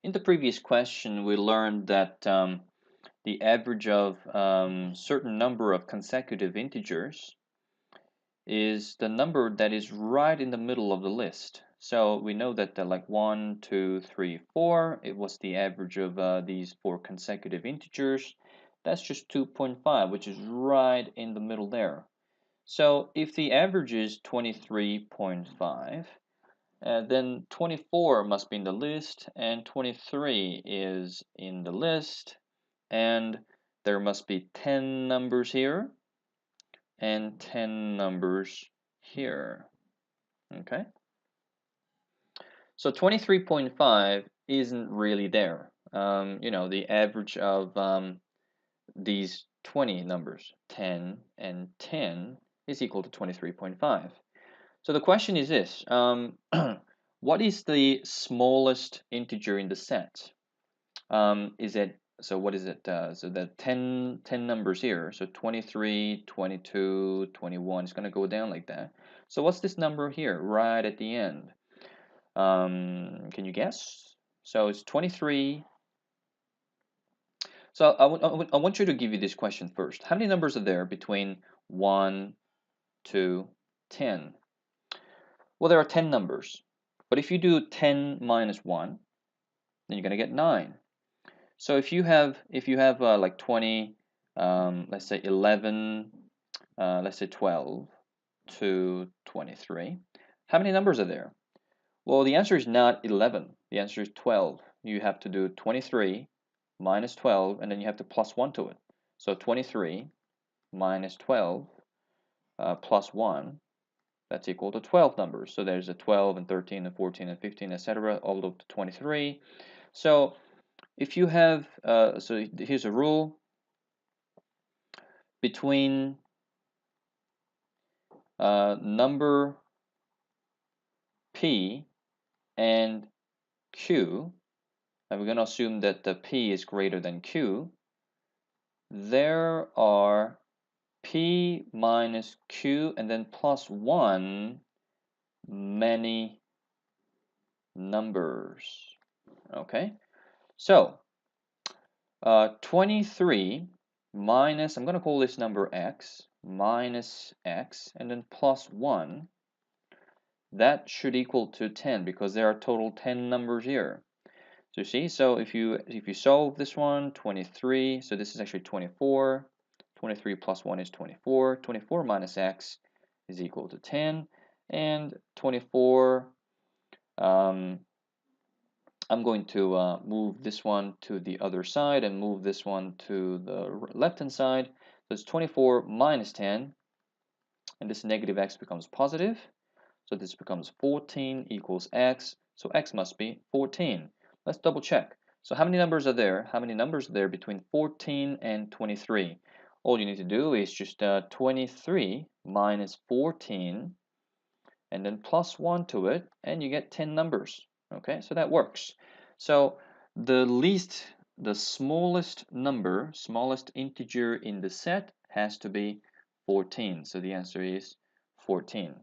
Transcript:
In the previous question, we learned that the average of certain number of consecutive integers is the number that is right in the middle of the list. So we know that like 1, 2, 3, 4, it was the average of these 4 consecutive integers. That's just 2.5, which is right in the middle there. So if the average is 23.5, then 24 must be in the list, and 23 is in the list, and there must be 10 numbers here, and 10 numbers here. Okay? So 23.5 isn't really there. The average of these 20 numbers, 10 and 10, is equal to 23.5. So the question is this, what is the smallest integer in the set? What is it? So the 10 numbers here, so 23, 22, 21 is going to go down like that. So what's this number here, right at the end? Can you guess? So it's 23. So I want you to give you this question first. How many numbers are there between 1, 2, 10? Well, there are 10 numbers. But if you do 10 minus 1, then you're going to get 9. So if you have like 20, let's say 11, let's say 12 to 23, how many numbers are there? Well, the answer is not 11. The answer is 12. You have to do 23 minus 12, and then you have to plus 1 to it. So 23 minus 12 plus 1, that's equal to 12 numbers. So there's a 12 and 13 and 14 and 15, etc., all up to 23. So if you have, so here's a rule. Between number P and Q, and we're going to assume that the P is greater than Q, there are P minus Q and then plus 1 many numbers. Okay, so 23 minus, I'm going to call this number x, minus x, and then plus 1, that should equal to 10 because there are total 10 numbers here. So you see, so if you solve this one, 23, so this is actually 24. 23 plus 1 is 24. 24 minus x is equal to 10. And 24, I'm going to move this one to the other side and move this one to the left-hand side. So it's 24 minus 10, and this negative x becomes positive. So this becomes 14 equals x. So x must be 14. Let's double check. So how many numbers are there? How many numbers are there between 14 and 23? All you need to do is just 23 minus 14 and then plus 1 to it, and you get 10 numbers. Okay, so that works. So the smallest number, smallest integer in the set has to be 14. So the answer is 14.